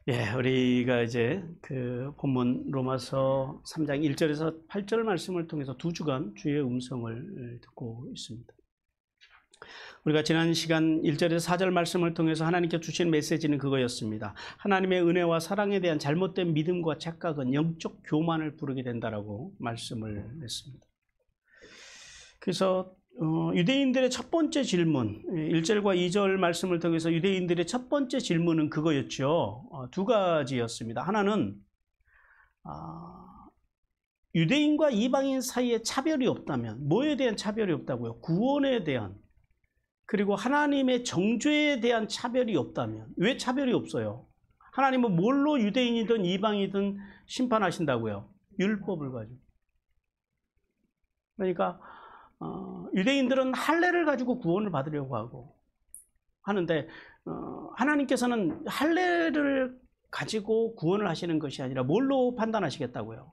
예, 우리가 이제 그 본문 로마서 3장 1절에서 8절 말씀을 통해서 2주간 주의 음성을 듣고 있습니다. 우리가 지난 시간 1절에서 4절 말씀을 통해서 하나님께 주신 메시지는 그거였습니다. 하나님의 은혜와 사랑에 대한 잘못된 믿음과 착각은 영적 교만을 부르게 된다라고 말씀을 했습니다. 그래서 유대인들의 첫 번째 질문, 1절과 2절 말씀을 통해서 유대인들의 첫 번째 질문은 그거였죠. 두 가지였습니다. 하나는 유대인과 이방인 사이에 차별이 없다면, 뭐에 대한 차별이 없다고요? 구원에 대한, 그리고 하나님의 정죄에 대한 차별이 없다면. 왜 차별이 없어요? 하나님은 뭘로 유대인이든 이방이든 심판하신다고요? 율법을 가지고. 그러니까 유대인들은 할례를 가지고 구원을 받으려고 하고 하는데 하나님께서는 할례를 가지고 구원을 하시는 것이 아니라 뭘로 판단하시겠다고요?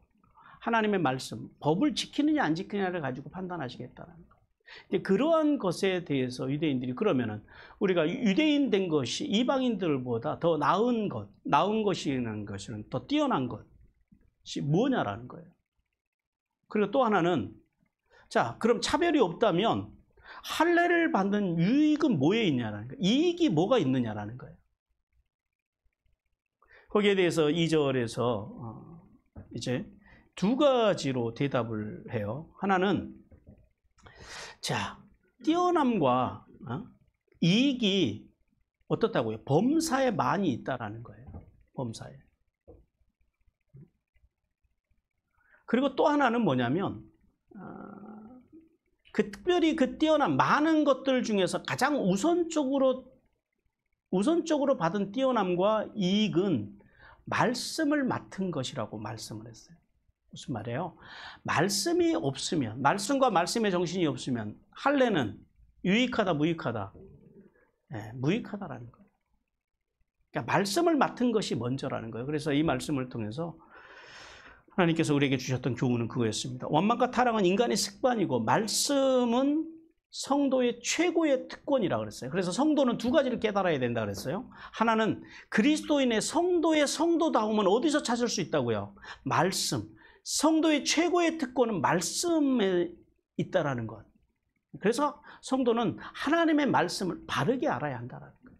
하나님의 말씀, 법을 지키느냐 안 지키느냐를 가지고 판단하시겠다는 거. 근데 그러한 것에 대해서 유대인들이 그러면은 우리가 유대인 된 것이 이방인들보다 더 나은 것이라는 것은 더 뛰어난 것이 뭐냐라는 거예요. 그리고 또 하나는 자, 그럼 차별이 없다면 할례를 받는 유익은 뭐에 있냐라는 거예요. 이익이 뭐가 있느냐라는 거예요. 거기에 대해서 2절에서 이제 두 가지로 대답을 해요. 하나는 자, 뛰어남과 이익이 어떻다고요? 범사에 많이 있다라는 거예요. 범사에. 그리고 또 하나는 뭐냐면 특별히 그 뛰어난 많은 것들 중에서 가장 우선적으로 받은 뛰어남과 이익은 말씀을 맡은 것이라고 말씀을 했어요. 무슨 말이에요? 말씀이 없으면, 말씀과 말씀의 정신이 없으면 할례는 유익하다, 무익하다? 네, 무익하다라는 거예요. 그러니까 말씀을 맡은 것이 먼저라는 거예요. 그래서 이 말씀을 통해서 하나님께서 우리에게 주셨던 교훈은 그거였습니다. 원망과 타락은 인간의 습관이고 말씀은 성도의 최고의 특권이라고 그랬어요. 그래서 성도는 두 가지를 깨달아야 된다 그랬어요. 하나는 그리스도인의 성도의 성도다움은 어디서 찾을 수 있다고요? 말씀. 성도의 최고의 특권은 말씀에 있다라는 것. 그래서 성도는 하나님의 말씀을 바르게 알아야 한다라는 거예요.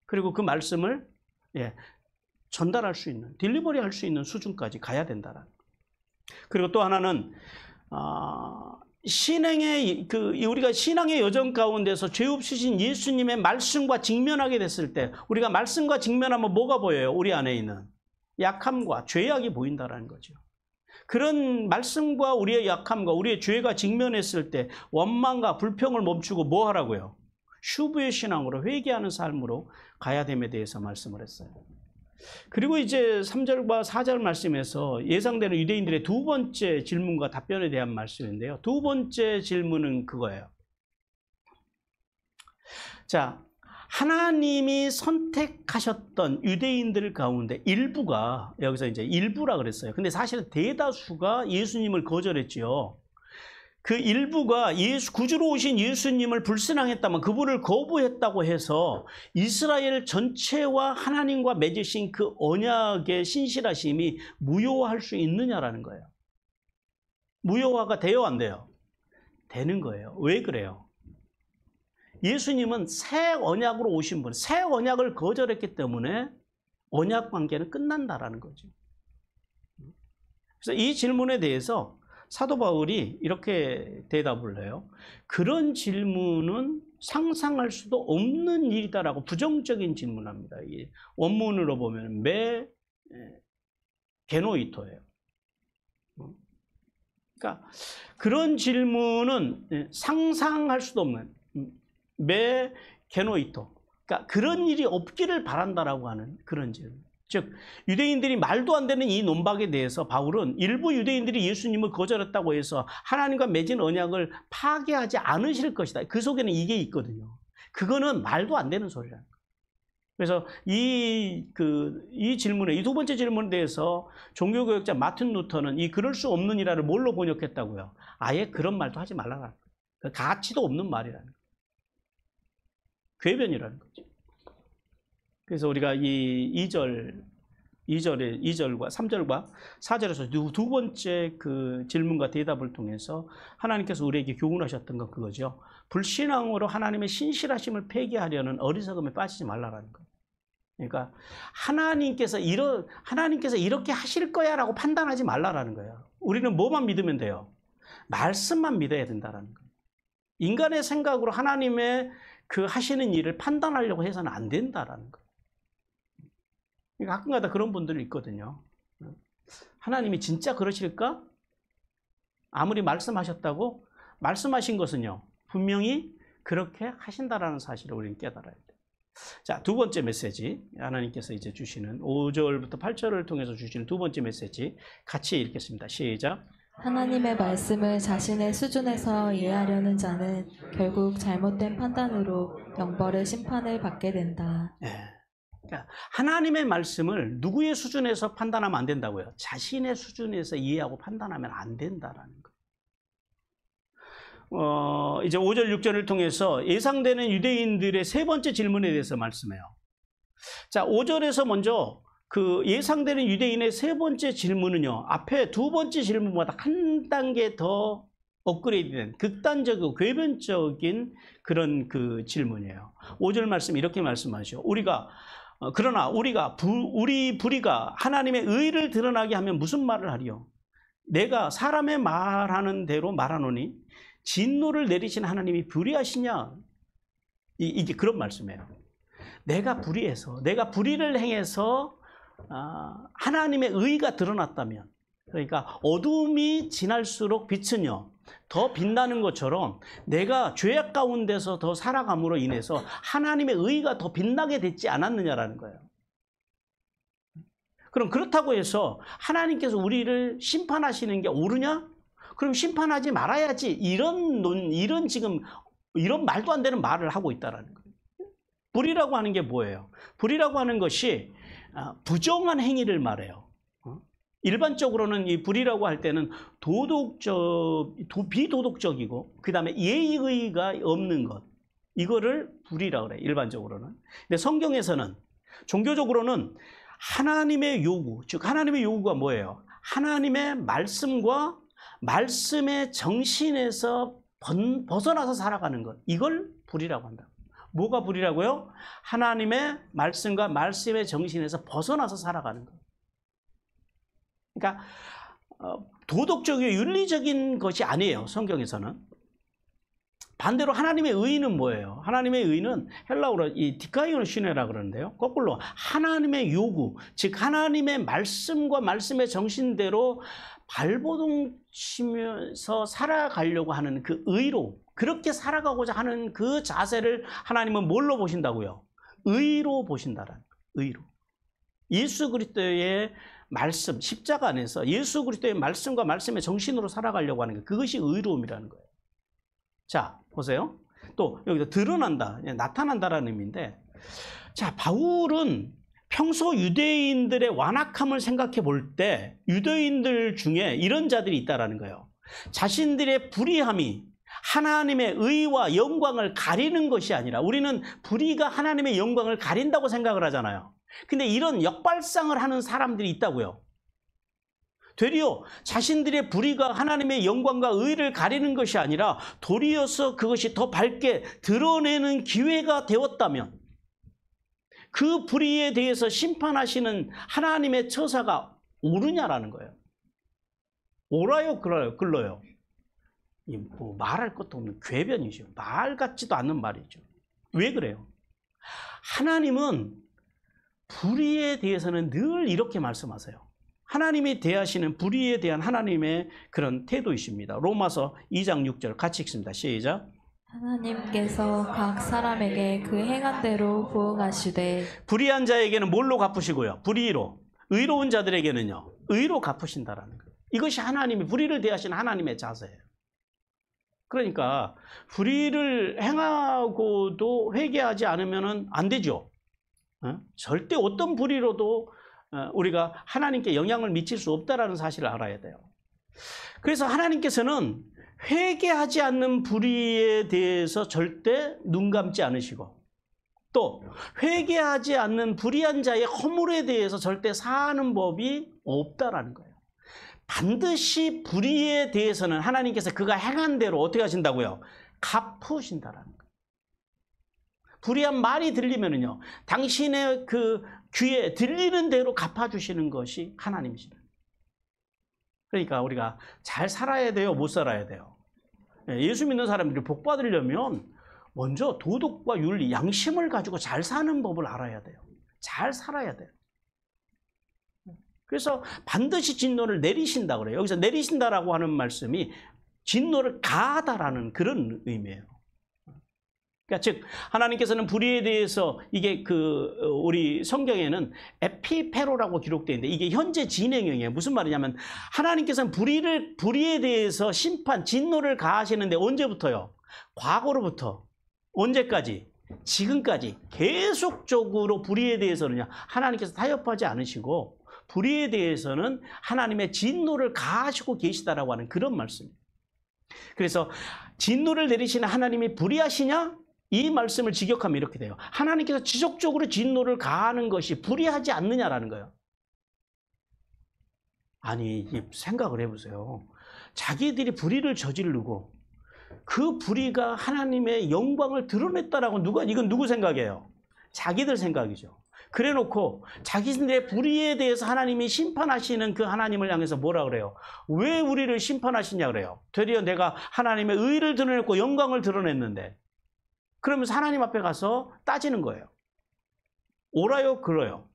그리고 그 말씀을 전달할 수 있는, 딜리버리 할 수 있는 수준까지 가야 된다라는 거예요. 그리고 또 하나는 우리가 신앙의 여정 가운데서 죄 없으신 예수님의 말씀과 직면하게 됐을 때 우리가 말씀과 직면하면 뭐가 보여요? 우리 안에 있는 약함과 죄악이 보인다라는 거죠. 그런 말씀과 우리의 약함과 우리의 죄가 직면했을 때 원망과 불평을 멈추고 뭐 하라고요? 슈브의 신앙으로 회개하는 삶으로 가야 됨에 대해서 말씀을 했어요. 그리고 이제 3절과 4절 말씀에서 예상되는 유대인들의 두 번째 질문과 답변에 대한 말씀인데요. 두 번째 질문은 그거예요. 자, 하나님이 선택하셨던 유대인들 가운데 일부가, 여기서 이제 일부라 그랬어요. 근데 사실은 대다수가 예수님을 거절했지요. 그 일부가 구주로 오신 예수님을 불신앙했다면, 그분을 거부했다고 해서 이스라엘 전체와 하나님과 맺으신 그 언약의 신실하심이 무효화할 수 있느냐라는 거예요. 무효화가 돼요, 안 돼요? 되는 거예요. 왜 그래요? 예수님은 새 언약으로 오신 분, 새 언약을 거절했기 때문에 언약 관계는 끝난다라는 거죠. 그래서 이 질문에 대해서 사도 바울이 이렇게 대답을 해요. 그런 질문은 상상할 수도 없는 일이다라고 부정적인 질문을 합니다. 원문으로 보면 게노이토예요. 그러니까 그런 질문은 상상할 수도 없는 게노이토. 그러니까 그런 일이 없기를 바란다라고 하는 그런 질문. 즉 유대인들이 말도 안 되는 이 논박에 대해서 바울은 일부 유대인들이 예수님을 거절했다고 해서 하나님과 맺은 언약을 파괴하지 않으실 것이다. 그 속에는 이게 있거든요. 그거는 말도 안 되는 소리라는 거예요. 그래서 이 질문에, 이 두 번째 질문에 대해서 종교개혁자 마틴 루터는 그럴 수 없는 이라를 뭘로 번역했다고요? 아예 그런 말도 하지 말라는 거예요. 가치도 없는 말이라는 거예요. 궤변이라는 거죠. 그래서 우리가 이 2절과 3절과 4절에서 두 번째 그 질문과 대답을 통해서 하나님께서 우리에게 교훈하셨던 건 그거죠. 불신앙으로 하나님의 신실하심을 폐기하려는 어리석음에 빠지지 말라라는 거예요. 그러니까 하나님께서 이렇게 하실 거야라고 판단하지 말라라는 거예요. 우리는 뭐만 믿으면 돼요? 말씀만 믿어야 된다라는 거예요. 인간의 생각으로 하나님의 그 하시는 일을 판단하려고 해서는 안 된다라는 거예요. 가끔가다 그런 분들이 있거든요. 하나님이 진짜 그러실까? 아무리 말씀하셨다고 말씀하신 것은요, 분명히 그렇게 하신다라는 사실을 우리는 깨달아야 돼요. 자, 두 번째 메시지, 하나님께서 이제 주시는 5절부터 8절을 통해서 주시는 두 번째 메시지 같이 읽겠습니다. 시작. 하나님의 말씀을 자신의 수준에서 이해하려는 자는 결국 잘못된 판단으로 영벌의 심판을 받게 된다. 네. 그러니까 하나님의 말씀을 누구의 수준에서 판단하면 안 된다고요? 자신의 수준에서 이해하고 판단하면 안 된다라는 거예요. 이제 5절, 6절을 통해서 예상되는 유대인들의 세 번째 질문에 대해서 말씀해요. 자, 5절에서 먼저 그 예상되는 유대인의 세 번째 질문은요, 앞에 두 번째 질문보다 한 단계 더 업그레이드된 극단적이고 궤변적인 그런 그 질문이에요. 5절 말씀 이렇게 말씀하시죠. 그러나 우리 불의가 하나님의 의를 드러나게 하면 무슨 말을 하리요? 내가 사람의 말하는 대로 말하노니 진노를 내리신 하나님이 불의하시냐? 이게 그런 말씀이에요. 내가 불의를 행해서 하나님의 의가 드러났다면, 그러니까 어둠이 지날수록 빛은요 더 빛나는 것처럼 내가 죄악 가운데서 더 살아감으로 인해서 하나님의 의가 더 빛나게 됐지 않았느냐라는 거예요. 그럼 그렇다고 해서 하나님께서 우리를 심판하시는 게 옳으냐? 그럼 심판하지 말아야지. 이런 말도 안 되는 말을 하고 있다라는 거예요. 불의라고 하는 게 뭐예요? 불의라고 하는 것이 부정한 행위를 말해요. 일반적으로는 이 불의라고 할 때는 비도덕적이고 그 다음에 예의가 없는 것, 이거를 불의라고 그래요. 일반적으로는. 근데 성경에서는 종교적으로는 하나님의 요구, 즉 하나님의 요구가 뭐예요? 하나님의 말씀과 말씀의 정신에서 벗어나서 살아가는 것, 이걸 불의라고 한다. 뭐가 불의라고요? 하나님의 말씀과 말씀의 정신에서 벗어나서 살아가는 것. 그러니까 도덕적이고 윤리적인 것이 아니에요. 성경에서는. 반대로 하나님의 의는 뭐예요? 하나님의 의는 헬라어로 이 디카이오시네라 그러는데요. 거꾸로 하나님의 요구, 즉 하나님의 말씀과 말씀의 정신대로 발버둥 치면서 살아가려고 하는 그 의로, 그렇게 살아가고자 하는 그 자세를 하나님은 뭘로 보신다고요? 의로 보신다라는 거예요. 의로. 예수 그리스도의 말씀, 십자가 안에서 예수 그리스도의 말씀과 말씀의 정신으로 살아가려고 하는 것, 그것이 의로움이라는 거예요. 자, 보세요. 또 여기서 드러난다, 나타난다라는 의미인데, 자, 바울은 평소 유대인들의 완악함을 생각해 볼 때 유대인들 중에 이런 자들이 있다라는 거예요. 자신들의 불의함이 하나님의 의와 영광을 가리는 것이 아니라, 우리는 불의가 하나님의 영광을 가린다고 생각을 하잖아요. 근데 이런 역발상을 하는 사람들이 있다고요. 되려 자신들의 불의가 하나님의 영광과 의를 가리는 것이 아니라 도리어서 그것이 더 밝게 드러내는 기회가 되었다면 그 불의에 대해서 심판하시는 하나님의 처사가 옳으냐라는 거예요. 옳아요, 글러요? 뭐 말할 것도 없는 궤변이죠. 말 같지도 않는 말이죠. 왜 그래요? 하나님은 불의에 대해서는 늘 이렇게 말씀하세요. 하나님이 대하시는 불의에 대한 하나님의 그런 태도이십니다. 로마서 2장 6절 같이 읽습니다. 시작. 하나님께서 각 사람에게 그 행한 대로 부응하시되. 불의한 자에게는 뭘로 갚으시고요? 불의로. 의로운 자들에게는요, 의로 갚으신다라는 거예요. 이것이 하나님이 불의를 대하시는 하나님의 자세예요. 그러니까 불의를 행하고도 회개하지 않으면 안 되죠. 절대 어떤 불의로도 우리가 하나님께 영향을 미칠 수 없다는 사실을 알아야 돼요. 그래서 하나님께서는 회개하지 않는 불의에 대해서 절대 눈 감지 않으시고, 또 회개하지 않는 불의한 자의 허물에 대해서 절대 사하는 법이 없다라는 거예요. 반드시 불의에 대해서는 하나님께서 그가 행한 대로 어떻게 하신다고요? 갚으신다라는 거예요. 불의한 말이 들리면은요, 당신의 그 귀에 들리는 대로 갚아주시는 것이 하나님이시다. 그러니까 우리가 잘 살아야 돼요, 못 살아야 돼요? 예수 믿는 사람들이 복 받으려면 먼저 도덕과 윤리, 양심을 가지고 잘 사는 법을 알아야 돼요. 잘 살아야 돼요. 그래서 반드시 진노를 내리신다 그래요. 여기서 내리신다라고 하는 말씀이 진노를 가하다라는 그런 의미예요. 그러니까 즉 하나님께서는 불의에 대해서 이게 우리 성경에는 에피페로라고 기록되어 있는데 이게 현재 진행형이에요. 무슨 말이냐면 하나님께서는 불의에 대해서 심판, 진노를 가하시는데 언제부터요? 과거로부터 언제까지? 지금까지 계속적으로 불의에 대해서는요, 하나님께서 타협하지 않으시고 불의에 대해서는 하나님의 진노를 가하시고 계시다라고 하는 그런 말씀입니다. 그래서 진노를 내리시는 하나님이 불의하시냐? 이 말씀을 직역하면 이렇게 돼요. 하나님께서 지속적으로 진노를 가하는 것이 불의하지 않느냐라는 거예요. 아니, 생각을 해보세요. 자기들이 불의를 저지르고 그 불의가 하나님의 영광을 드러냈다라고 이건 누구 생각이에요? 자기들 생각이죠. 그래 놓고 자기들의 불의에 대해서 하나님이 심판하시는 그 하나님을 향해서 뭐라 그래요? 왜 우리를 심판하시냐 그래요? 되려 내가 하나님의 의를 드러냈고 영광을 드러냈는데, 그러면서 하나님 앞에 가서 따지는 거예요. 옳아요, 그러요?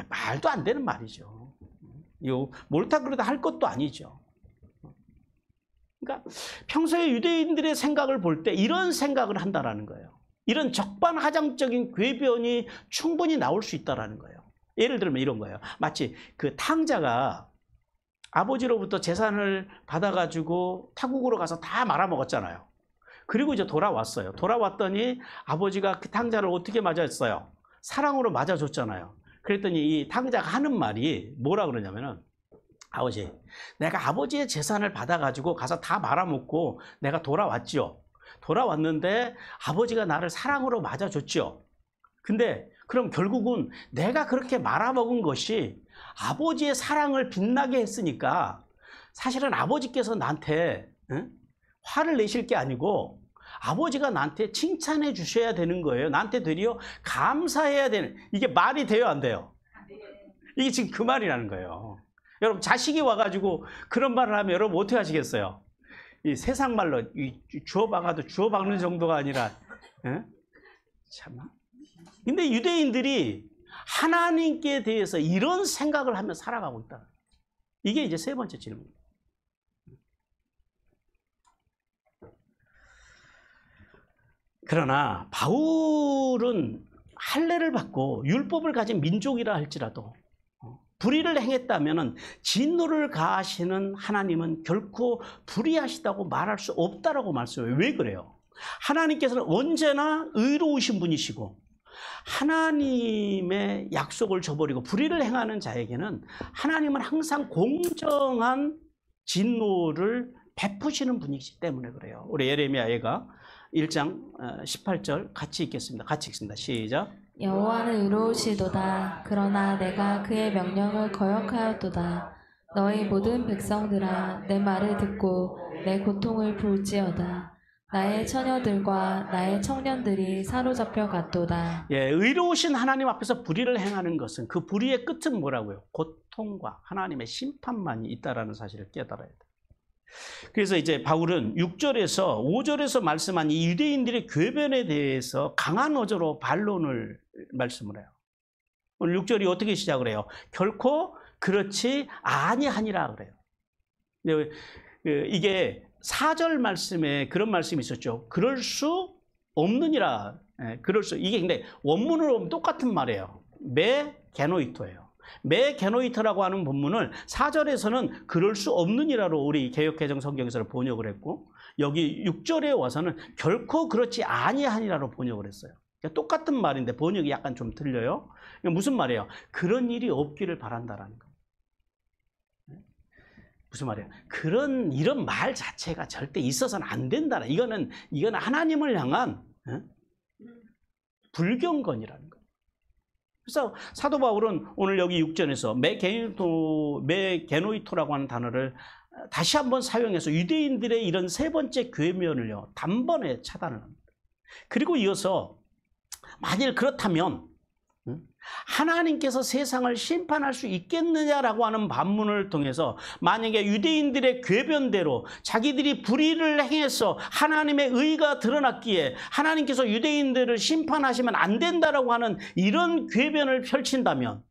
말도 안 되는 말이죠. 이거 옳다 그러다 할 것도 아니죠. 그러니까 평소에 유대인들의 생각을 볼 때 이런 생각을 한다라는 거예요. 이런 적반하장적인 궤변이 충분히 나올 수 있다라는 거예요. 예를 들면 이런 거예요. 마치 그 탕자가 아버지로부터 재산을 받아가지고 타국으로 가서 다 말아먹었잖아요. 그리고 이제 돌아왔어요. 돌아왔더니 아버지가 그 탕자를 어떻게 맞았어요? 사랑으로 맞아줬잖아요. 그랬더니 이 탕자가 하는 말이 뭐라 그러냐면은, 아버지, 내가 아버지의 재산을 받아가지고 가서 다 말아먹고 내가 돌아왔죠. 돌아왔는데 아버지가 나를 사랑으로 맞아줬죠. 근데 그럼 결국은 내가 그렇게 말아먹은 것이 아버지의 사랑을 빛나게 했으니까 사실은 아버지께서 나한테 화를 내실 게 아니고 아버지가 나한테 칭찬해 주셔야 되는 거예요. 나한테 되려 감사해야 되는, 이게 말이 돼요, 안 돼요? 이게 지금 그 말이라는 거예요. 여러분, 자식이 와가지고 그런 말을 하면 여러분 어떻게 하시겠어요? 이 세상 말로 주워박아도 주워박는 정도가 아니라, 참아. 근데 유대인들이 하나님께 대해서 이런 생각을 하며 살아가고 있다. 이게 이제 세 번째 질문입니다. 그러나 바울은 할례를 받고 율법을 가진 민족이라 할지라도 불의를 행했다면 진노를 가하시는 하나님은 결코 불의하시다고 말할 수 없다라고 말씀해요. 왜 그래요? 하나님께서는 언제나 의로우신 분이시고 하나님의 약속을 저버리고 불의를 행하는 자에게는 하나님은 항상 공정한 진노를 베푸시는 분이기 때문에 그래요. 우리 예레미야가 1장 18절 같이 읽겠습니다. 같이 읽습니다. 시작. 여호와는 의로우시도다. 그러나 내가 그의 명령을 거역하였도다. 너희 모든 백성들아, 내 말을 듣고 내 고통을 볼지어다. 나의 처녀들과 나의 청년들이 사로잡혀 갔도다. 예, 의로우신 하나님 앞에서 불의를 행하는 것은 그 불의의 끝은 뭐라고요? 고통과 하나님의 심판만이 있다라는 사실을 깨달아야 돼요. 그래서 이제 바울은 6절에서 5절에서 말씀한 이 유대인들의 궤변에 대해서 강한 어조로 반론을 말씀을 해요. 오늘 6절이 어떻게 시작을 해요? 결코 그렇지 아니하니라 그래요. 이게 4절 말씀에 그런 말씀이 있었죠. 그럴 수 없느니라. 이게 근데 원문으로 보면 똑같은 말이에요. 매 게노이토예요. 매 게노이터라고 하는 본문을 4절에서는 그럴 수 없느니라로 우리 개역개정 성경에서 번역을 했고, 여기 6절에 와서는 결코 그렇지 아니하니라로 번역을 했어요. 그러니까 똑같은 말인데 번역이 약간 좀 틀려요. 무슨 말이에요? 그런 일이 없기를 바란다라는 거예요. 무슨 말이에요? 이런 말 자체가 절대 있어서는 안 된다. 이거는 하나님을 향한 불경건이라는 거예요. 그래서 사도 바울은 오늘 여기 6절에서 메게노이토라고 하는 단어를 다시 한번 사용해서 유대인들의 이런 세 번째 괴면을요, 단번에 차단을 합니다. 그리고 이어서 만일 그렇다면 하나님께서 세상을 심판할 수 있겠느냐라고 하는 반문을 통해서 만약에 유대인들의 궤변대로 자기들이 불의를 행해서 하나님의 의가 드러났기에 하나님께서 유대인들을 심판하시면 안 된다라고 하는 이런 궤변을 펼친다면,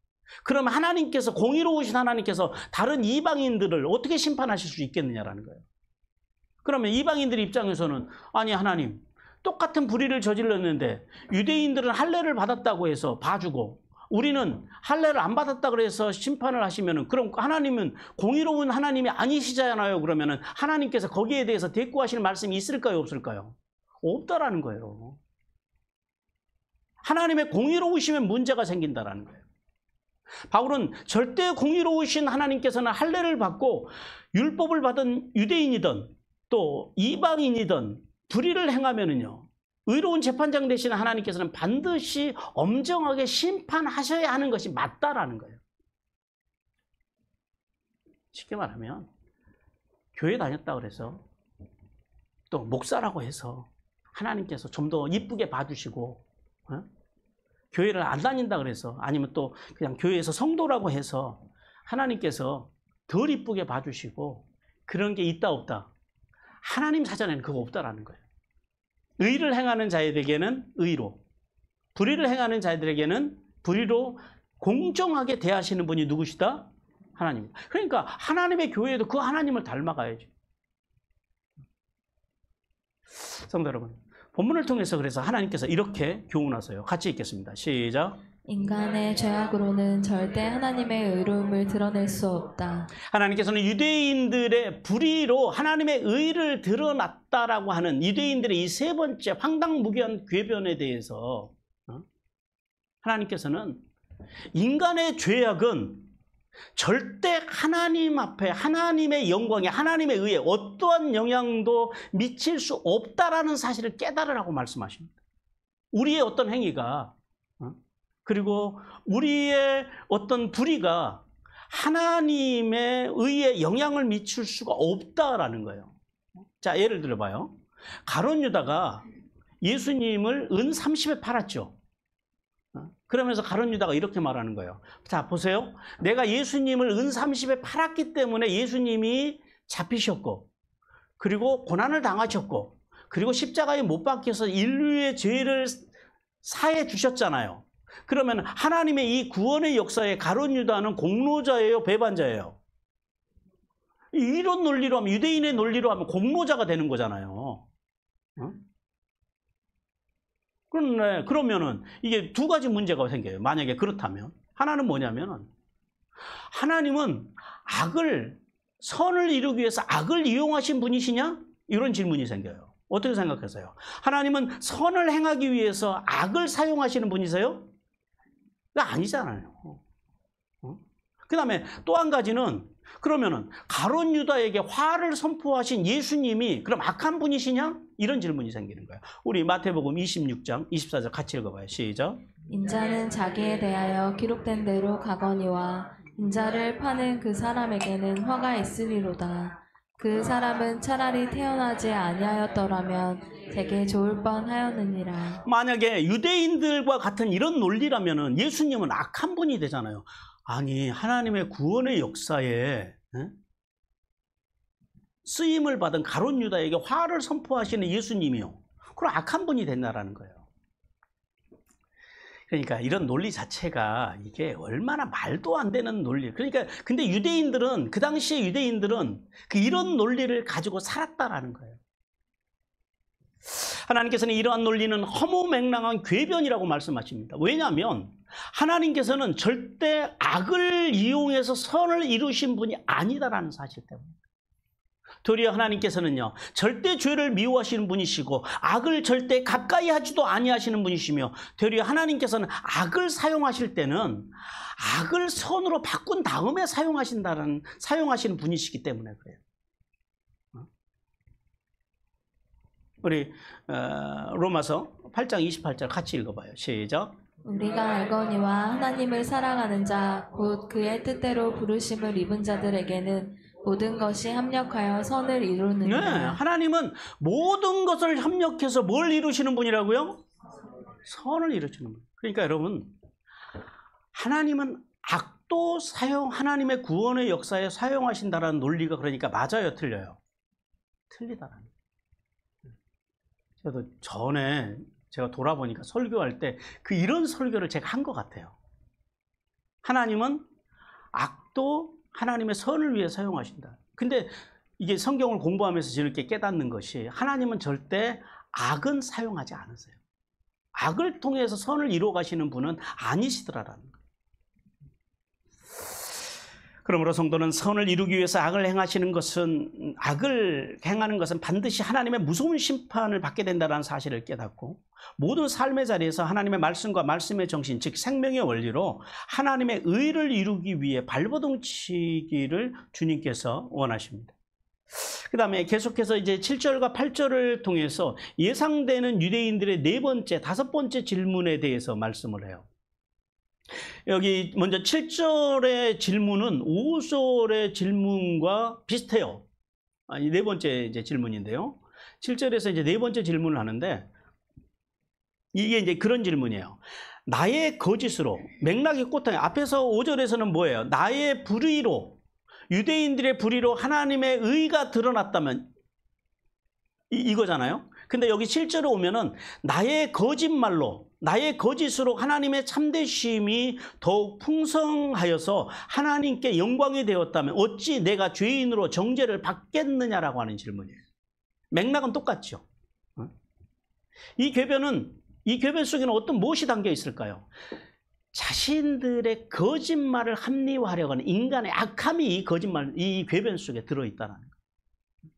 그럼 하나님께서, 공의로우신 하나님께서 다른 이방인들을 어떻게 심판하실 수 있겠느냐라는 거예요. 그러면 이방인들 입장에서는 아니 하나님, 똑같은 불의를 저질렀는데 유대인들은 할례를 받았다고 해서 봐주고 우리는 할례를 안 받았다고 해서 심판을 하시면은, 그럼 하나님은 공의로운 하나님이 아니시잖아요. 그러면은 하나님께서 거기에 대해서 대꾸하실 말씀이 있을까요, 없을까요? 없다라는 거예요. 하나님의 공의로우시면 문제가 생긴다라는 거예요. 바울은 절대 공의로우신 하나님께서는 할례를 받고 율법을 받은 유대인이든 또 이방인이든 불의를 행하면은요, 의로운 재판장 되시는 하나님께서는 반드시 엄정하게 심판하셔야 하는 것이 맞다라는 거예요. 쉽게 말하면 교회 다녔다 그래서 또 목사라고 해서 하나님께서 좀 더 이쁘게 봐주시고, 교회를 안 다닌다 그래서, 아니면 또 그냥 교회에서 성도라고 해서 하나님께서 덜 이쁘게 봐주시고 그런 게 있다 없다? 하나님 사전에는 그거 없다라는 거예요. 의를 행하는 자들에게는 의로, 불의를 행하는 자들에게는 불의로 공정하게 대하시는 분이 누구시다? 하나님. 그러니까 하나님의 교회에도 그 하나님을 닮아가야죠. 성도 여러분, 본문을 통해서 그래서 하나님께서 이렇게 교훈하세요. 같이 읽겠습니다. 시작. 인간의 죄악으로는 절대 하나님의 의로움을 드러낼 수 없다. 하나님께서는 유대인들의 불의로 하나님의 의를 드러났다라고 하는 유대인들의 이 세 번째 황당무계한 궤변에 대해서 하나님께서는 인간의 죄악은 절대 하나님 앞에 하나님의 영광에, 하나님의 의에 어떠한 영향도 미칠 수 없다라는 사실을 깨달으라고 말씀하십니다. 우리의 어떤 행위가, 그리고 우리의 어떤 불의가 하나님의 의에 영향을 미칠 수가 없다라는 거예요. 자, 예를 들어봐요. 가룟 유다가 예수님을 은 30에 팔았죠. 그러면서 가룟 유다가 이렇게 말하는 거예요. 자, 보세요. 내가 예수님을 은 30에 팔았기 때문에 예수님이 잡히셨고, 그리고 고난을 당하셨고, 그리고 십자가에 못 박혀서 인류의 죄를 사해 주셨잖아요. 그러면 하나님의 이 구원의 역사에 가룟 유다는 공로자예요, 배반자예요? 이런 논리로 하면, 유대인의 논리로 하면 공로자가 되는 거잖아요. 그러면은 이게 두 가지 문제가 생겨요. 만약에 그렇다면 하나는 뭐냐면은, 하나님은 선을 이루기 위해서 악을 이용하신 분이시냐? 이런 질문이 생겨요. 어떻게 생각하세요? 하나님은 선을 행하기 위해서 악을 사용하시는 분이세요? 아니잖아요. 그 다음에 또 한 가지는, 그러면은 가룟 유다에게 화를 선포하신 예수님이 그럼 악한 분이시냐? 이런 질문이 생기는 거예요. 우리 마태복음 26장 24절 같이 읽어봐요. 시작. 인자는 자기에 대하여 기록된 대로 가거니와 인자를 파는 그 사람에게는 화가 있으리로다. 그 사람은 차라리 태어나지 아니하였더라면 되게 좋을 뻔하였느니라. 만약에 유대인들과 같은 이런 논리라면은 예수님은 악한 분이 되잖아요. 아니, 하나님의 구원의 역사에 쓰임을 받은 가룟 유다에게 화를 선포하시는 예수님이요, 그럼 악한 분이 된다라는 거예요. 그러니까 이런 논리 자체가 이게 얼마나 말도 안 되는 논리. 그러니까 근데 유대인들은, 그 당시에 유대인들은 이런 논리를 가지고 살았다라는 거예요. 하나님께서는 이러한 논리는 허무맹랑한 궤변이라고 말씀하십니다. 왜냐하면 하나님께서는 절대 악을 이용해서 선을 이루신 분이 아니다라는 사실 때문에. 도리어 하나님께서는요, 절대 죄를 미워하시는 분이시고 악을 절대 가까이 하지도 아니하시는 분이시며, 도리어 하나님께서는 악을 사용하실 때는 악을 선으로 바꾼 다음에 사용하시는 분이시기 때문에 그래요. 우리 로마서 8장 28절 같이 읽어봐요. 시작. 우리가 알거니와 하나님을 사랑하는 자 곧 그의 뜻대로 부르심을 입은 자들에게는 모든 것이 합력하여 선을 네, 이루느니라. 하나님은 모든 것을 협력해서 뭘 이루시는 분이라고요? 선을 이루시는 분. 그러니까 여러분, 하나님은 악도 하나님의 구원의 역사에 사용하신다는 논리가 그러니까 맞아요, 틀려요? 틀리다라는. 저도 전에 제가 돌아보니까 설교할 때 이런 설교를 제가 한 것 같아요. 하나님은 악도 하나님의 선을 위해 사용하신다. 근데 이게 성경을 공부하면서 이렇게 깨닫는 것이 하나님은 절대 악은 사용하지 않으세요. 악을 통해서 선을 이루어 가시는 분은 아니시더라라는 거예요. 그러므로 성도는 선을 이루기 위해서 악을 행하는 것은 반드시 하나님의 무서운 심판을 받게 된다는 사실을 깨닫고 모든 삶의 자리에서 하나님의 말씀과 말씀의 정신, 즉 생명의 원리로 하나님의 의를 이루기 위해 발버둥 치기를 주님께서 원하십니다. 그 다음에 계속해서 이제 7절과 8절을 통해서 예상되는 유대인들의 다섯 번째 질문에 대해서 말씀을 해요. 여기 먼저 7절의 질문은 5절의 질문과 비슷해요. 네 번째 이제 질문인데요. 7절에서 이제 네 번째 질문을 하는데 이게 이제 그런 질문이에요. 나의 거짓으로 맥락이 꼬탕해. 앞에서 5절에서는 뭐예요? 나의 불의로, 유대인들의 불의로 하나님의 의가 드러났다면 이거잖아요. 근데 여기 7절에 오면은 나의 거짓말로, 나의 거짓으로 하나님의 참되심이 더욱 풍성하여서 하나님께 영광이 되었다면 어찌 내가 죄인으로 정죄를 받겠느냐라고 하는 질문이에요. 맥락은 똑같죠. 이 궤변 속에는 어떤 무엇이 담겨 있을까요? 자신들의 거짓말을 합리화하려고 하는 인간의 악함이 이 궤변 속에 들어있다는 거예요.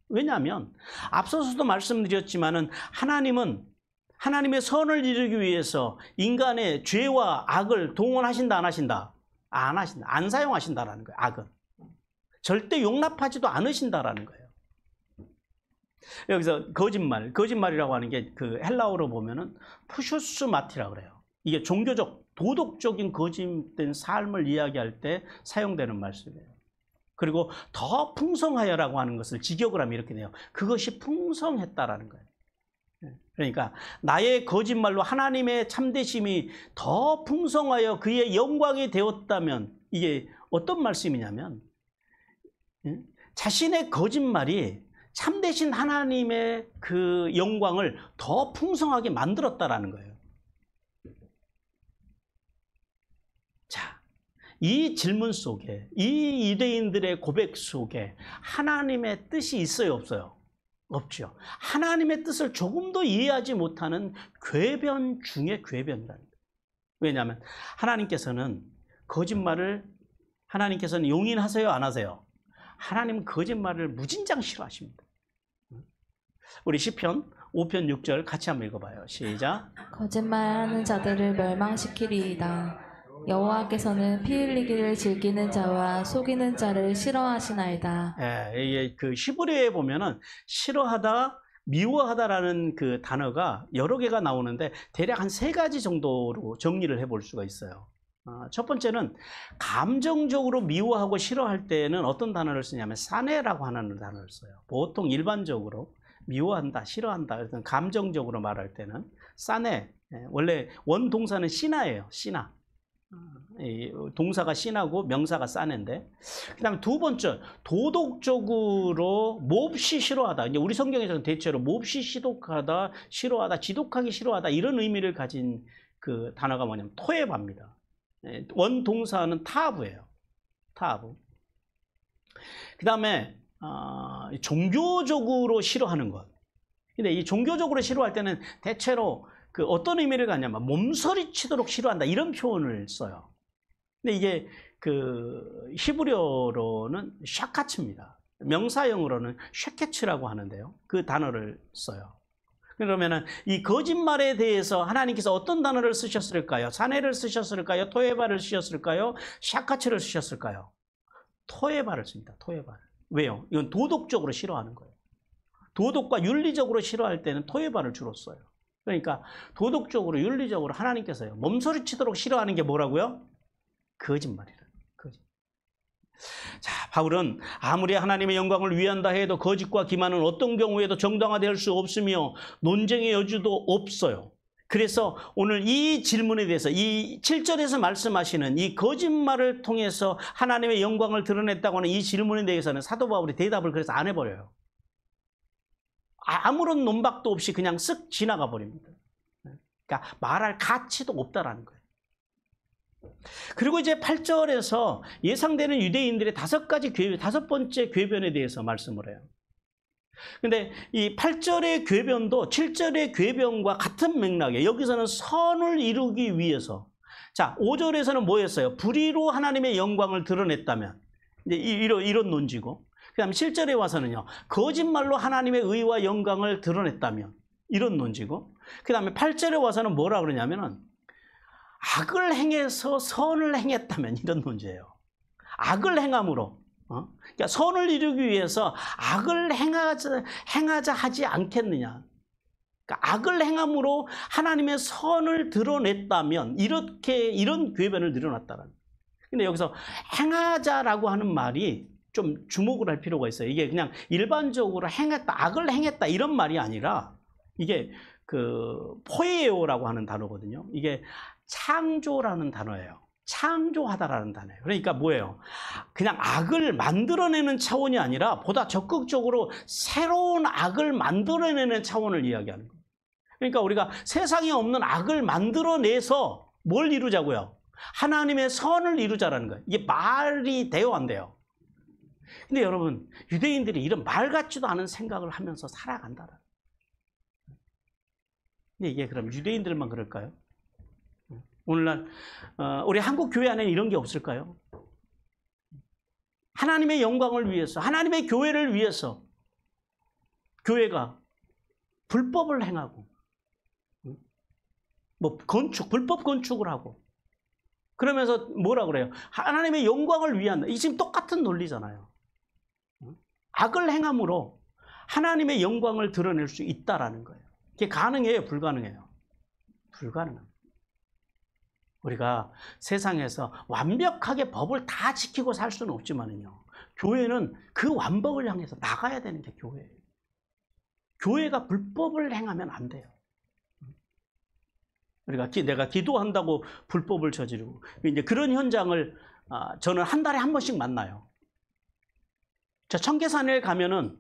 왜냐하면 앞서서도 말씀드렸지만은 하나님은 하나님의 선을 이루기 위해서 인간의 죄와 악을 동원하신다, 안 하신다? 안 하신다. 안 사용하신다라는 거예요. 악은 절대 용납하지도 않으신다라는 거예요. 여기서 거짓말이라고 하는 게 그 헬라어로 보면은 푸슈스 마티라고 그래요. 이게 종교적, 도덕적인 거짓된 삶을 이야기할 때 사용되는 말씀이에요. 그리고 더 풍성하여라고 하는 것을 직역을 하면 이렇게 돼요. 그것이 풍성했다라는 거예요. 그러니까 나의 거짓말로 하나님의 참되심이 더 풍성하여 그의 영광이 되었다면 이게 어떤 말씀이냐면 자신의 거짓말이 참되신 하나님의 그 영광을 더 풍성하게 만들었다라는 거예요. 자, 이 질문 속에, 이 유대인들의 고백 속에 하나님의 뜻이 있어요, 없어요? 없죠. 하나님의 뜻을 조금도 이해하지 못하는 궤변 중에 궤변이라는 거예요. 왜냐하면 하나님께서는 용인하세요, 안 하세요? 하나님은 거짓말을 무진장 싫어하십니다. 우리 시편 5편 6절 같이 한번 읽어봐요. 시작. 거짓말하는 자들을 멸망시키리이다. 여호와께서는 피 흘리기를 즐기는 자와 속이는 자를 싫어하시나이다. 이게 그 히브리어에 보면은 싫어하다, 미워하다라는 그 단어가 여러 개가 나오는데 대략 한 3가지 정도로 정리를 해볼 수가 있어요. 첫 번째는 감정적으로 미워하고 싫어할 때는 어떤 단어를 쓰냐면 사내라고 하는 단어를 써요. 보통 일반적으로 미워한다, 싫어한다, 감정적으로 말할 때는 사내, 원래 원동사는 시나예요. 시나. 동사가 시나고 명사가 사내인데, 그 다음에 두 번째, 도덕적으로 몹시 싫어하다. 이제 우리 성경에서는 대체로 몹시 시독하다, 싫어하다, 지독하기 싫어하다 이런 의미를 가진 그 단어가 뭐냐면 토에바입니다. 원동사는 타부예요. 타부. 그 다음에 종교적으로 싫어하는 것. 근데 이 종교적으로 싫어할 때는 대체로 그 어떤 의미를 갖냐면 몸서리치도록 싫어한다 이런 표현을 써요. 근데 이게 그 히브리어로는 샤카츠입니다. 명사형으로는 샤케츠라고 하는데요. 그 단어를 써요. 그러면은 이 거짓말에 대해서 하나님께서 어떤 단어를 쓰셨을까요? 사내를 쓰셨을까요? 토에바를 쓰셨을까요? 샤카츠를 쓰셨을까요? 토에바를 씁니다. 토에바를. 왜요? 이건 도덕적으로 싫어하는 거예요. 도덕과 윤리적으로 싫어할 때는 토해발을 주로 써요. 그러니까 도덕적으로 윤리적으로 하나님께서요 몸소리치도록 싫어하는 게 뭐라고요? 거짓말이라. 자, 바울은 아무리 하나님의 영광을 위한다 해도 거짓과 기만은 어떤 경우에도 정당화될 수 없으며 논쟁의 여지도 없어요. 그래서 오늘 이 질문에 대해서 이 7절에서 말씀하시는 이 거짓말을 통해서 하나님의 영광을 드러냈다고 하는 이 질문에 대해서는 사도 바울이 대답을 그래서 안 해버려요. 아무런 논박도 없이 그냥 쓱 지나가 버립니다. 그러니까 말할 가치도 없다라는 거예요. 그리고 이제 8절에서 예상되는 유대인들의 다섯 번째 궤변에 대해서 말씀을 해요. 근데 이 8절의 궤변도 7절의 궤변과 같은 맥락이에요. 여기서는 선을 이루기 위해서. 자, 5절에서는 뭐였어요? 불의로 하나님의 영광을 드러냈다면. 이제 이런 논지고. 그 다음에 7절에 와서는요, 거짓말로 하나님의 의와 영광을 드러냈다면. 이런 논지고. 그 다음에 8절에 와서는 뭐라 그러냐면은 악을 행해서 선을 행했다면 이런 논제예요. 악을 행함으로 그러니까 선을 이루기 위해서 악을 행하자 하지 않겠느냐. 그러니까 악을 행함으로 하나님의 선을 드러냈다면 이런 궤변을 늘어났다는. 근데 여기서 행하자라고 하는 말이 좀 주목을 할 필요가 있어요. 이게 그냥 일반적으로 행했다, 악을 행했다 이런 말이 아니라 이게 그 포에오라고 하는 단어거든요. 이게 창조라는 단어예요. 창조하다라는 단어예요. 그러니까 뭐예요? 그냥 악을 만들어내는 차원이 아니라 보다 적극적으로 새로운 악을 만들어내는 차원을 이야기하는 거예요. 그러니까 우리가 세상에 없는 악을 만들어내서 뭘 이루자고요? 하나님의 선을 이루자라는 거예요. 이게 말이 돼요, 안 돼요? 근데 여러분, 유대인들이 이런 말 같지도 않은 생각을 하면서 살아간다라. 근데 이게 그럼 유대인들만 그럴까요? 오늘날 우리 한국 교회 안에는 이런 게 없을까요? 하나님의 영광을 위해서, 하나님의 교회를 위해서 교회가 불법을 행하고 뭐 불법 건축을 하고 그러면서 뭐라 그래요? 하나님의 영광을 위한, 이 지금 똑같은 논리잖아요. 악을 행함으로 하나님의 영광을 드러낼 수 있다라는 거예요. 이게 가능해요, 불가능해요? 불가능합니다. 우리가 세상에서 완벽하게 법을 다 지키고 살 수는 없지만요. 교회는 그 완법을 향해서 나가야 되는 게 교회예요. 교회가 불법을 행하면 안 돼요. 우리가 내가 기도한다고 불법을 저지르고 이제 그런 현장을 저는 한 달에 한 번씩 만나요. 저 청계산에 가면은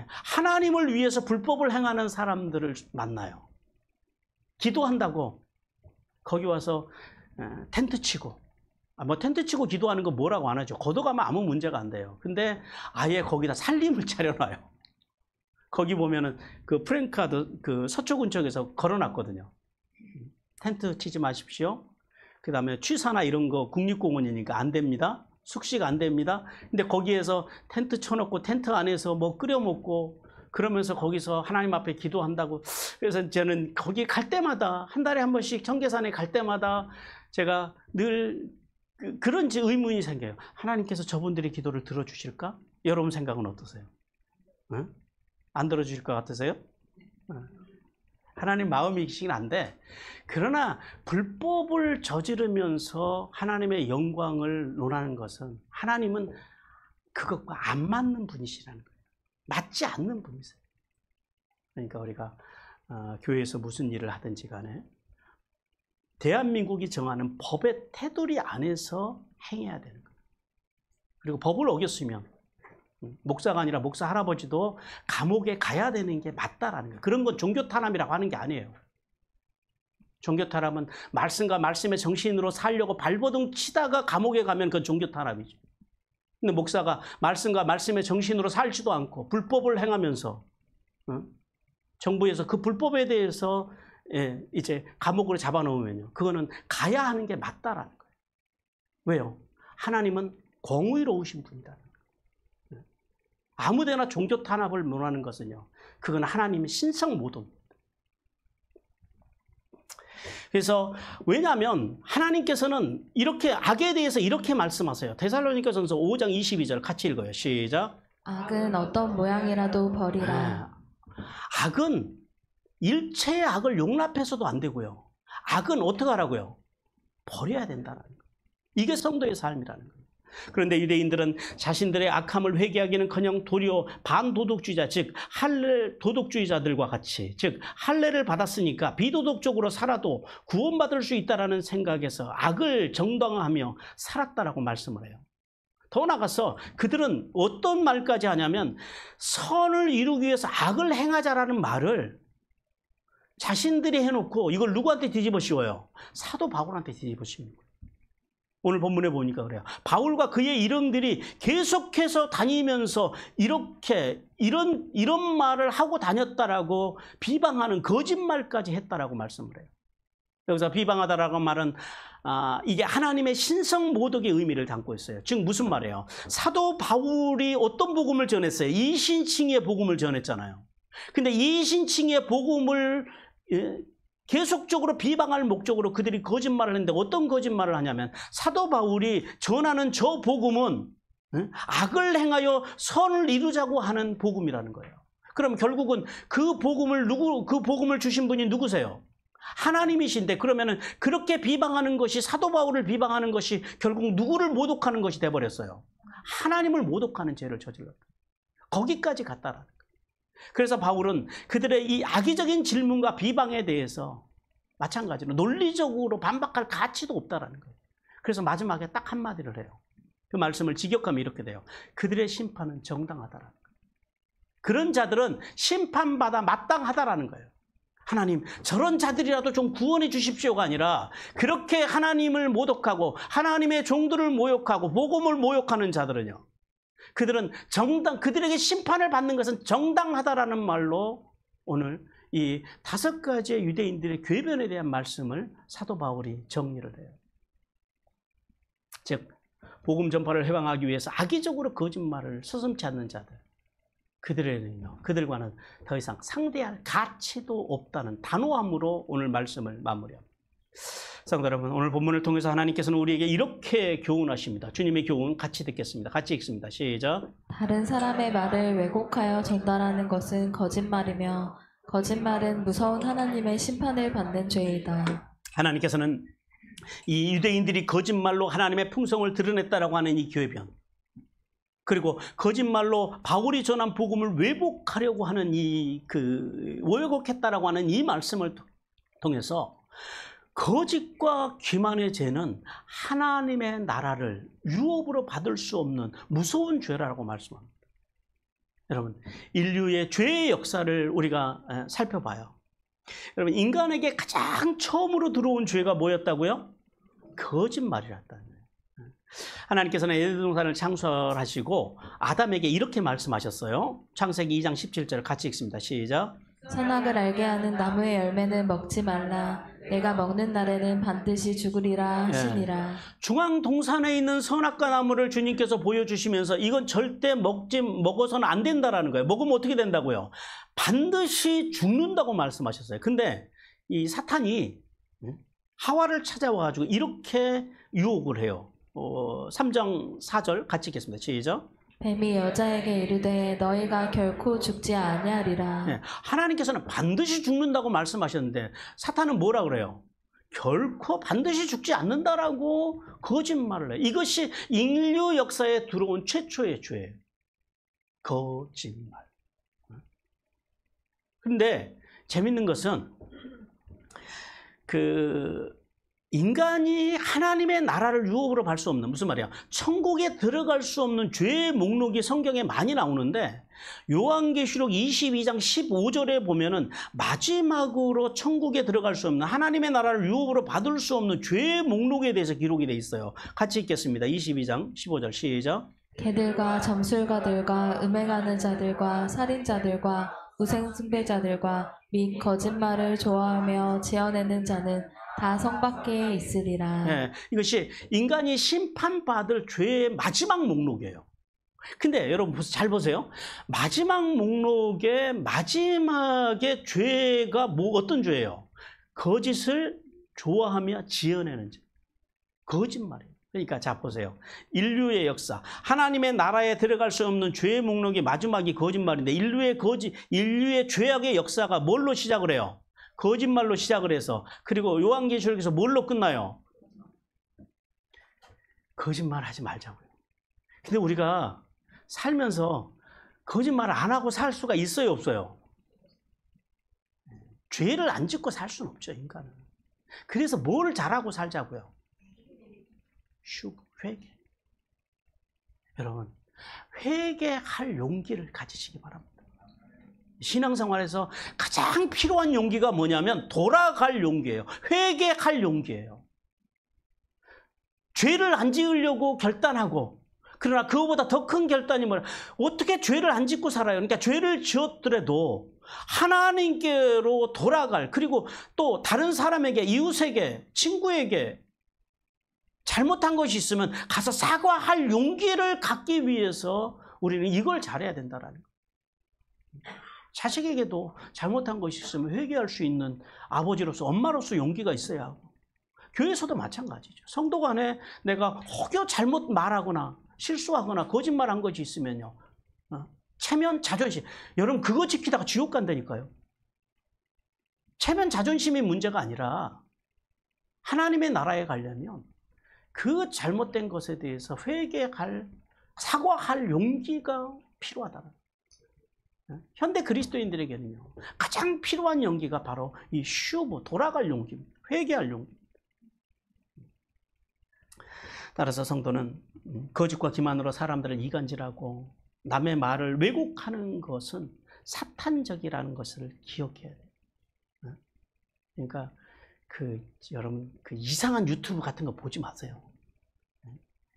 하나님을 위해서 불법을 행하는 사람들을 만나요. 기도한다고 거기 와서 텐트 치고 뭐 텐트 치고 기도하는 거 뭐라고 안 하죠. 걷어가면 아무 문제가 안 돼요. 근데 아예 거기다 살림을 차려놔요. 거기 보면은 그 프랭카드 그 서초군 쪽에서 걸어놨거든요. 텐트 치지 마십시오. 그 다음에 취사나 이런 거 국립공원이니까 안 됩니다. 숙식 안 됩니다. 근데 거기에서 텐트 쳐놓고 텐트 안에서 뭐 끓여 먹고 그러면서 거기서 하나님 앞에 기도한다고. 그래서 저는 거기 갈 때마다 한 달에 한 번씩 청계산에 갈 때마다 제가 늘 그런 의문이 생겨요. 하나님께서 저분들의 기도를 들어주실까? 여러분 생각은 어떠세요? 응? 안 들어주실 것 같으세요? 하나님 마음이시긴 한데, 그러나 불법을 저지르면서 하나님의 영광을 논하는 것은 하나님은 그것과 안 맞는 분이시라는 거예요. 맞지 않는 분이세요. 그러니까 우리가 교회에서 무슨 일을 하든지 간에 대한민국이 정하는 법의 테두리 안에서 행해야 되는 거예요. 그리고 법을 어겼으면 목사가 아니라 목사 할아버지도 감옥에 가야 되는 게 맞다라는 거예요. 그런 건 종교 탄압이라고 하는 게 아니에요. 종교 탄압은 말씀과 말씀의 정신으로 살려고 발버둥 치다가 감옥에 가면 그건 종교 탄압이죠. 근데 목사가 말씀과 말씀의 정신으로 살지도 않고 불법을 행하면서 정부에서 그 불법에 대해서 이제 감옥으로 잡아놓으면요, 그거는 가야 하는 게 맞다라는 거예요. 왜요? 하나님은 공의로우신 분이다. 아무데나 종교 탄압을 논하는 것은요, 그건 하나님의 신성 모독입니다. 그래서 왜냐하면 하나님께서는 이렇게 악에 대해서 이렇게 말씀하세요. 데살로니가전서 5장 22절 같이 읽어요. 시작. 악은 어떤 모양이라도 버리라. 악은 일체의 악을 용납해서도 안 되고요. 악은 어떻게 하라고요? 버려야 된다는 거예요. 이게 성도의 삶이라는 거예요. 그런데 유대인들은 자신들의 악함을 회개하기는커녕 도리어 반도덕주의자, 즉 할례 도덕주의자들과 같이, 즉 할례를 받았으니까 비도덕적으로 살아도 구원받을 수 있다라는 생각에서 악을 정당화하며 살았다라고 말씀을 해요. 더 나아가서 그들은 어떤 말까지 하냐면 선을 이루기 위해서 악을 행하자라는 말을 자신들이 해놓고 이걸 누구한테 뒤집어 씌워요? 사도 바울한테 뒤집어 씌우는 거예요. 오늘 본문에 보니까 그래요. 바울과 그의 일행들이 계속해서 다니면서 이렇게 이런 말을 하고 다녔다라고 비방하는 거짓말까지 했다라고 말씀을 해요. 여기서 비방하다라고 말은 이게 하나님의 신성 모독의 의미를 담고 있어요. 즉 무슨 말이에요? 사도 바울이 어떤 복음을 전했어요? 이신칭의 복음을 전했잖아요. 근데 이신칭의 복음을 계속적으로 비방할 목적으로 그들이 거짓말을 했는데 어떤 거짓말을 하냐면 사도 바울이 전하는 저 복음은 악을 행하여 선을 이루자고 하는 복음이라는 거예요. 그럼 결국은 그 복음을 주신 분이 누구세요? 하나님이신데 그러면은 그렇게 비방하는 것이 사도 바울을 비방하는 것이 결국 누구를 모독하는 것이 돼버렸어요. 하나님을 모독하는 죄를 저질렀다. 거기까지 갔다라는 거예요. 그래서 바울은 그들의 이 악의적인 질문과 비방에 대해서 마찬가지로 논리적으로 반박할 가치도 없다라는 거예요. 그래서 마지막에 딱 한마디를 해요. 그 말씀을 직역하면 이렇게 돼요. 그들의 심판은 정당하다라는 거예요. 그런 자들은 심판받아 마땅하다라는 거예요. 하나님, 저런 자들이라도 좀 구원해 주십시오가 아니라 그렇게 하나님을 모독하고 하나님의 종들을 모욕하고 복음을 모욕하는 자들은요. 그들에게 심판을 받는 것은 정당하다라는 말로 오늘 이 5가지의 유대인들의 궤변에 대한 말씀을 사도 바울이 정리를 해요. 즉 복음 전파를 해방하기 위해서 악의적으로 거짓말을 서슴지 않는 자들, 그들과는 더 이상 상대할 가치도 없다는 단호함으로 오늘 말씀을 마무리합니다. 성도 여러분, 오늘 본문을 통해서 하나님께서는 우리에게 이렇게 교훈하십니다. 주님의 교훈 같이 듣겠습니다. 같이 읽습니다. 시작. 다른 사람의 말을 왜곡하여 전달하는 것은 거짓말이며 거짓말은 무서운 하나님의 심판을 받는 죄이다. 하나님께서는 이 유대인들이 거짓말로 하나님의 풍성을 드러냈다라고 하는 이 궤변, 그리고 거짓말로 바울이 전한 복음을 왜곡하려고 하는 왜곡했다라고 하는 이 말씀을 통해서 거짓과 기만의 죄는 하나님의 나라를 유업으로 받을 수 없는 무서운 죄라고 말씀합니다. 여러분, 인류의 죄의 역사를 우리가 살펴봐요. 여러분, 인간에게 가장 처음으로 들어온 죄가 뭐였다고요? 거짓말이었다는 거예요. 하나님께서는 에덴 동산을 창설하시고 아담에게 이렇게 말씀하셨어요. 창세기 2장 17절 같이 읽습니다. 시작. 선악을 알게 하는 나무의 열매는 먹지 말라. 내가 먹는 날에는 반드시 죽으리라 하시니라. 중앙 동산에 있는 선악과 나무를 주님께서 보여주시면서 이건 절대 먹어서는 안 된다라는 거예요. 먹으면 어떻게 된다고요? 반드시 죽는다고 말씀하셨어요. 근데 이 사탄이 하와를 찾아와가지고 이렇게 유혹을 해요. 3장 4절 같이 읽겠습니다. 시작. 뱀이 여자에게 이르되 너희가 결코 죽지 아니하리라. 네, 하나님께서는 반드시 죽는다고 말씀하셨는데 사탄은 뭐라 그래요? 결코 반드시 죽지 않는다라고 거짓말을 해요. 이것이 인류 역사에 들어온 최초의 죄예요. 거짓말. 그런데 재밌는 것은 인간이 하나님의 나라를 유업으로 갈 수 없는, 무슨 말이야? 천국에 들어갈 수 없는 죄의 목록이 성경에 많이 나오는데 요한계시록 22장 15절에 보면은 마지막으로 천국에 들어갈 수 없는, 하나님의 나라를 유업으로 받을 수 없는 죄의 목록에 대해서 기록이 돼 있어요. 같이 읽겠습니다. 22장 15절 시작. 개들과 점술가들과 음행하는 자들과 살인자들과 우상숭배자들과 및 거짓말을 좋아하며 지어내는 자는 다 성밖에 있으리라. 네, 이것이 인간이 심판받을 죄의 마지막 목록이에요. 근데 여러분 잘 보세요. 마지막 목록의 마지막에 죄가 어떤 죄예요? 거짓을 좋아하며 지어내는 죄. 거짓말이에요. 그러니까 자 보세요. 인류의 역사. 하나님의 나라에 들어갈 수 없는 죄의 목록이 마지막이 거짓말인데 인류의 죄악의 역사가 뭘로 시작을 해요? 거짓말로 시작을 해서 그리고 요한계시록에서 뭘로 끝나요? 거짓말 하지 말자고요. 근데 우리가 살면서 거짓말 안 하고 살 수가 있어요, 없어요? 죄를 안 짓고 살 수는 없죠, 인간은. 그래서 뭘 잘하고 살자고요? 회개. 여러분, 회개할 용기를 가지시기 바랍니다. 신앙생활에서 가장 필요한 용기가 뭐냐면 돌아갈 용기예요. 회개할 용기예요. 죄를 안 지으려고 결단하고, 그러나 그거보다 더 큰 결단이 뭐냐? 어떻게 죄를 안 짓고 살아요? 그러니까 죄를 지었더라도 하나님께로 돌아갈, 그리고 또 다른 사람에게, 이웃에게, 친구에게 잘못한 것이 있으면 가서 사과할 용기를 갖기 위해서 우리는 이걸 잘해야 된다라는 거예요. 자식에게도 잘못한 것이 있으면 회개할 수 있는 아버지로서, 엄마로서 용기가 있어야 하고, 교회에서도 마찬가지죠. 성도 간에 내가 혹여 잘못 말하거나 실수하거나 거짓말한 것이 있으면요, 체면, 자존심. 여러분 그거 지키다가 지옥 간다니까요. 체면, 자존심이 문제가 아니라 하나님의 나라에 가려면 그 잘못된 것에 대해서 회개할, 사과할 용기가 필요하다. 현대 그리스도인들에게는요, 가장 필요한 용기가 바로 이 돌아갈 용기입니다. 회개할 용기. 따라서 성도는 거짓과 기만으로 사람들을 이간질하고 남의 말을 왜곡하는 것은 사탄적이라는 것을 기억해야 돼요. 그러니까 여러분 이상한 유튜브 같은 거 보지 마세요.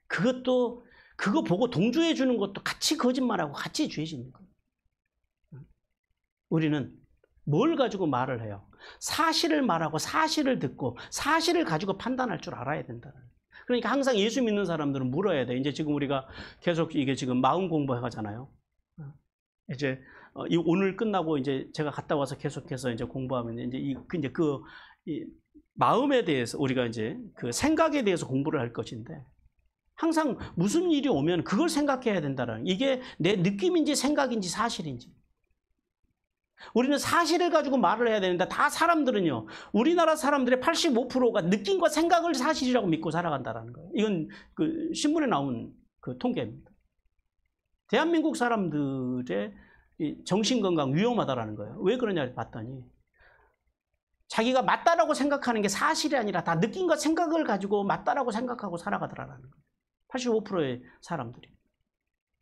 그거 보고 동조해 주는 것도 같이 거짓말하고 같이 죄 짓는 거예요. 우리는 뭘 가지고 말을 해요? 사실을 말하고 사실을 듣고 사실을 가지고 판단할 줄 알아야 된다는 거예요. 그러니까 항상 예수 믿는 사람들은 물어야 돼. 이제 지금 우리가 계속 이게 지금 마음 공부해 가잖아요. 이제 오늘 끝나고 이제 제가 갔다 와서 계속해서 이제 공부하면 이제 이 마음에 대해서 우리가 이제 그 생각에 대해서 공부를 할 것인데, 항상 무슨 일이 오면 그걸 생각해야 된다는, 이게 내 느낌인지 생각인지 사실인지. 우리는 사실을 가지고 말을 해야 되는데, 다 사람들은요, 우리나라 사람들의 85%가 느낌과 생각을 사실이라고 믿고 살아간다는 거예요. 이건 그 신문에 나온 그 통계입니다. 대한민국 사람들의 정신건강 위험하다라는 거예요. 왜 그러냐 봤더니, 자기가 맞다라고 생각하는 게 사실이 아니라 다 느낌과 생각을 가지고 맞다라고 생각하고 살아가더라는 거예요. 85%의 사람들이.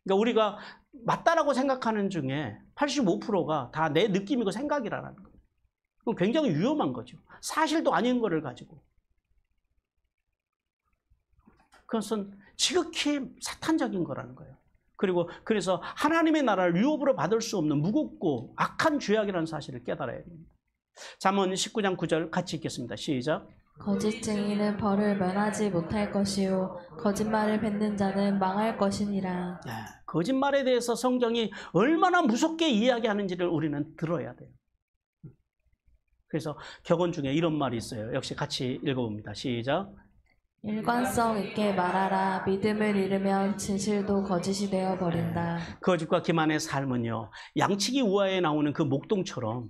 그러니까 우리가 맞다라고 생각하는 중에 85%가 다 내 느낌이고 생각이라는 거예요. 그건 굉장히 위험한 거죠. 사실도 아닌 거를 가지고. 그것은 지극히 사탄적인 거라는 거예요. 그리고 그래서 하나님의 나라를 유업으로 받을 수 없는 무겁고 악한 죄악이라는 사실을 깨달아야 됩니다. 잠언 19장 9절 같이 읽겠습니다. 시작. 거짓 증인은 벌을 면하지 못할 것이요 거짓말을 뱉는 자는 망할 것이니라. 거짓말에 대해서 성경이 얼마나 무섭게 이야기하는지를 우리는 들어야 돼요. 그래서 격언 중에 이런 말이 있어요. 역시 같이 읽어봅니다. 시작. 일관성 있게 말하라. 믿음을 잃으면 진실도 거짓이 되어버린다. 거짓과 기만의 삶은요, 양치기 우화에 나오는 그 목동처럼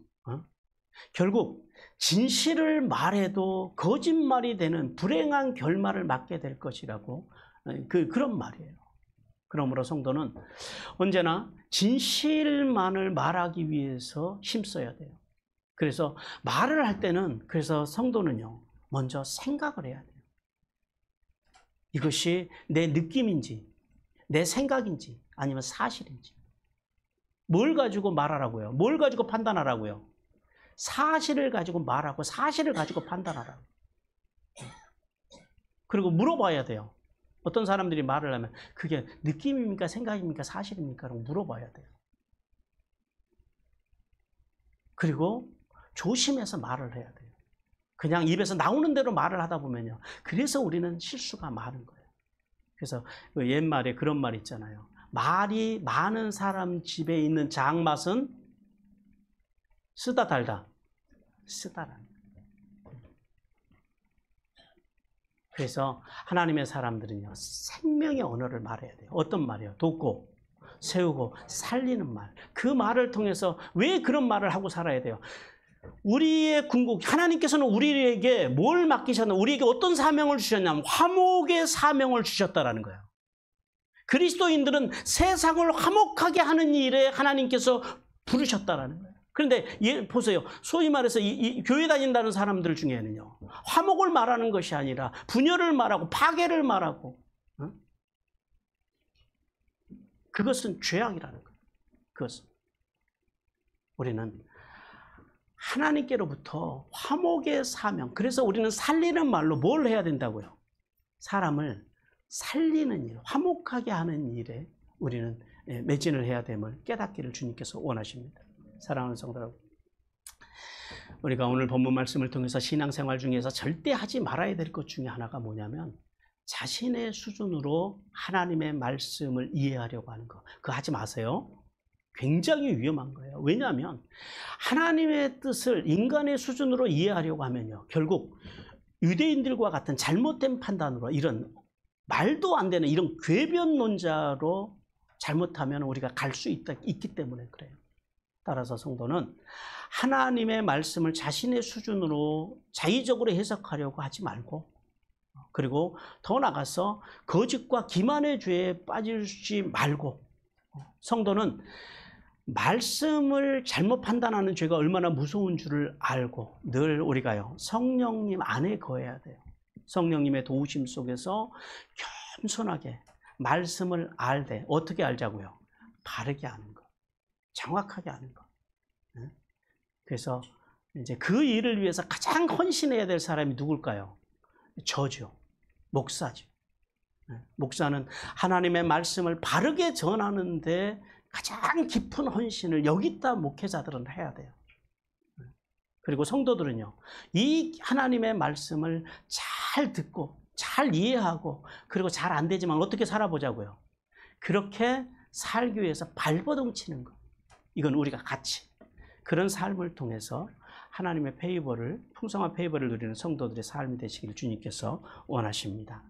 결국 진실을 말해도 거짓말이 되는 불행한 결말을 맞게 될 것이라고, 그런 말이에요. 그러므로 성도는 언제나 진실만을 말하기 위해서 힘써야 돼요. 그래서 말을 할 때는, 그래서 성도는요, 먼저 생각을 해야 돼요. 이것이 내 느낌인지 내 생각인지 아니면 사실인지. 뭘 가지고 말하라고요? 뭘 가지고 판단하라고요? 사실을 가지고 말하고 사실을 가지고 판단하라고. 그리고 물어봐야 돼요. 어떤 사람들이 말을 하면 그게 느낌입니까? 생각입니까? 사실입니까? 라고 물어봐야 돼요. 그리고 조심해서 말을 해야 돼요. 그냥 입에서 나오는 대로 말을 하다 보면요, 그래서 우리는 실수가 많은 거예요. 그래서 옛말에 그런 말 있잖아요. 말이 많은 사람 집에 있는 장맛은 쓰다 달다. 쓰다라는. 그래서 하나님의 사람들은요, 생명의 언어를 말해야 돼요. 어떤 말이에요? 돕고, 세우고, 살리는 말. 그 말을 통해서 왜 그런 말을 하고 살아야 돼요? 우리의 궁극, 하나님께서는 우리에게 뭘 맡기셨나? 우리에게 어떤 사명을 주셨냐면 화목의 사명을 주셨다라는 거예요. 그리스도인들은 세상을 화목하게 하는 일에 하나님께서 부르셨다라는 거예요. 그런데 보세요. 소위 말해서 이 교회 다닌다는 사람들 중에는요, 화목을 말하는 것이 아니라 분열을 말하고 파괴를 말하고, 그것은 죄악이라는 거예요. 그것은 우리는 하나님께로부터 화목의 사명, 그래서 우리는 살리는 말로 뭘 해야 된다고요? 사람을 살리는 일, 화목하게 하는 일에 우리는 매진을 해야 됨을 깨닫기를 주님께서 원하십니다. 사랑하는 성도 여러분, 우리가 오늘 본문 말씀을 통해서 신앙생활 중에서 절대 하지 말아야 될 것 중에 하나가 뭐냐면 자신의 수준으로 하나님의 말씀을 이해하려고 하는 거. 그거 하지 마세요. 굉장히 위험한 거예요. 왜냐하면 하나님의 뜻을 인간의 수준으로 이해하려고 하면요, 결국 유대인들과 같은 잘못된 판단으로, 이런 말도 안 되는 이런 궤변론자로 잘못하면 우리가 갈 수 있기 때문에 그래요. 따라서 성도는 하나님의 말씀을 자신의 수준으로 자의적으로 해석하려고 하지 말고, 그리고 더 나아가서 거짓과 기만의 죄에 빠지지 말고, 성도는 말씀을 잘못 판단하는 죄가 얼마나 무서운 줄을 알고 늘 우리가요, 성령님 안에 거해야 돼요. 성령님의 도우심 속에서 겸손하게 말씀을 알되, 어떻게 알자고요? 바르게 아는 것, 정확하게 아는 것. 그래서 이제 그 일을 위해서 가장 헌신해야 될 사람이 누굴까요? 저죠. 목사죠. 목사는 하나님의 말씀을 바르게 전하는데 가장 깊은 헌신을 여기다 목회자들은 해야 돼요. 그리고 성도들은요, 이 하나님의 말씀을 잘 듣고 잘 이해하고, 그리고 잘 안 되지만 어떻게 살아보자고요? 그렇게 살기 위해서 발버둥 치는 것, 이건 우리가 같이 그런 삶을 통해서 하나님의 페이버를, 풍성한 페이버를 누리는 성도들의 삶이 되시기를 주님께서 원하십니다.